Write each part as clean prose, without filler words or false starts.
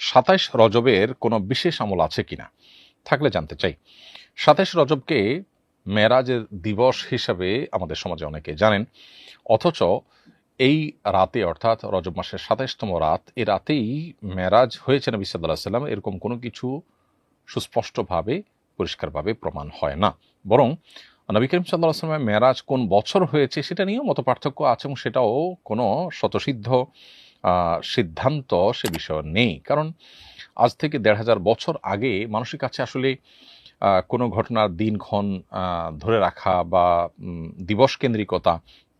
২৭ রজবের কোনো বিশেষ আমল আছে কিনা, থাকলে জানতে চাই। ২৭ রজবকে মেরাজের দিবস হিসাবে আমাদের সমাজে অনেকে জানেন, অথচ এই রাতে অর্থাৎ রজব মাসের ২৭তম রাত, এই রাতেই মেরাজ হয়েছে নবী সাল্লাল্লাহু আলাইহি ওয়াসাল্লাম, এরকম কোনো কিছু সুস্পষ্টভাবে পরিষ্কারভাবে প্রমাণ হয় না। বরং নবী করিম সাল্লাল্লাহু আলাইহি ওয়াসাল্লামের মেরাজ কোন বছর হয়েছে সেটা নিয়েও মত পার্থক্য আছে, এবং সেটাও কোনো স্বতঃসিদ্ধ সিদ্ধান্ত সে বিষয়ে নেই। কারণ আজ থেকে ১৫০০ বছর আগে মানুষের কাছে আসলে কোনো ঘটনার দিনক্ষণ ধরে রাখা বা দিবস কেন্দ্রিকতা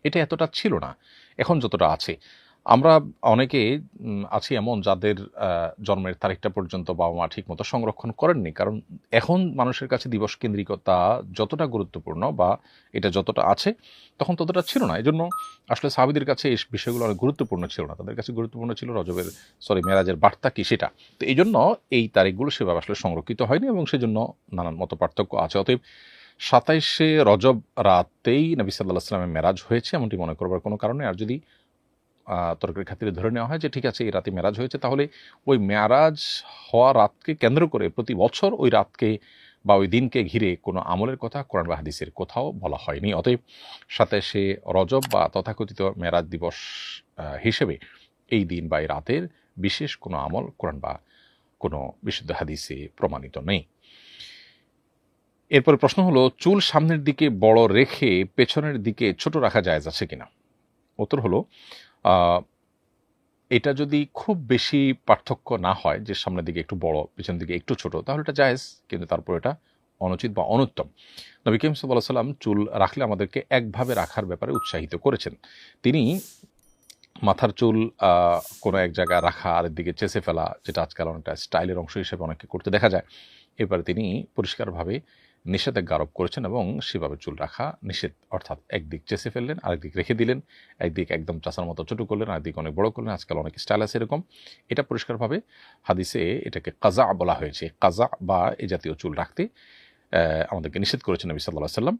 এটা এতটা ছিল না, এখন যতটা আছে। আমরা অনেকে আছি এমন যাদের জন্মের তারিখটা পর্যন্ত বাবা মা ঠিক মতো সংরক্ষণ করেননি। কারণ এখন মানুষের কাছে দিবস কেন্দ্রিকতা যতটা গুরুত্বপূর্ণ বা এটা যতটা আছে তখন ততটা ছিল না। এজন্য আসলে সাহাবীদের কাছে এই বিষয়গুলো অনেক গুরুত্বপূর্ণ ছিল না। তাদের কাছে গুরুত্বপূর্ণ ছিল মেরাজের বার্তা কি সেটা। তো এইজন্য এই তারিখগুলো সেভাবে আসলে সংরক্ষিত হয়নি, এবং সেজন্য নানান মত পার্থক্য আছে। অতএব ২৭শে রজব রাতেই নবী সাল্লাল্লাহু আলাইহি ওয়াসাল্লামের মেরাজ হয়েছে এমনটি মনে করবার কোনো কারণ নেই। আর যদি তর্কের খাতিরে ধরে নেওয়া হয় যে ঠিক আছে এই রাতে মেরাজ হয়েছে, তাহলে ওই মেরাজ হওয়া রাতকে কেন্দ্র করে প্রতি বছর ওই রাতকে বা ওই দিনকে ঘিরে কোনো আমলের কথা কোরআন বা হাদিসের কোথাও বলা হয়নি। অতএব ২৭শে রজব বা তথাকথিত মেরাজ দিবস হিসেবে এই দিন বা এই রাতের বিশেষ কোনো আমল কোরআন বা কোনো বিশুদ্ধ হাদিসে প্রমাণিত নেই। এরপরে প্রশ্ন হলো, চুল সামনের দিকে বড় রেখে পেছনের দিকে ছোট রাখা জায়েজ আছে কিনা? উত্তর হলো, এটা যদি খুব বেশি পার্থক্য না হয় যে সামনের দিকে একটু বড় পেছনের দিকে একটু ছোট, তাহলে এটা জায়েজ, কিন্তু তারপর এটা অনুচিত বা অনুত্তম। নবী করিম সাল্লাল্লাহু আলাইহি ওয়াসাল্লাম চুল রাখলে আমাদেরকে একভাবে রাখার ব্যাপারে উৎসাহিত করেছেন। তিনি মাথার চুল কোনো এক জায়গায় রাখা আরেক দিকে চেঁচে ফেলা, যেটা আজকাল অনেকটা স্টাইলের অংশ হিসেবে অনেককে করতে দেখা যায়, এবারে তিনি পরিষ্কারভাবে নিষেধাজ্ঞা আরোপ করেছেন এবং সেভাবে চুল রাখা নিষেধ। অর্থাৎ একদিক চেঁচে ফেললেন, আরেকদিক রেখে দিলেন, একদিক একদম চাচার মতো ছোটো করলেন, আরেকদিক অনেক বড় করলেন, আজকাল অনেক স্টাইল আছে এরকম। এটা পরিষ্কারভাবে হাদিসে এটাকে কাজা বলা হয়েছে। কাজা বা এই জাতীয় চুল রাখতে আমাদেরকে নিষেধ করেছেন নবী সাল্লাল্লাহু আলাইহি ওয়াসাল্লাম।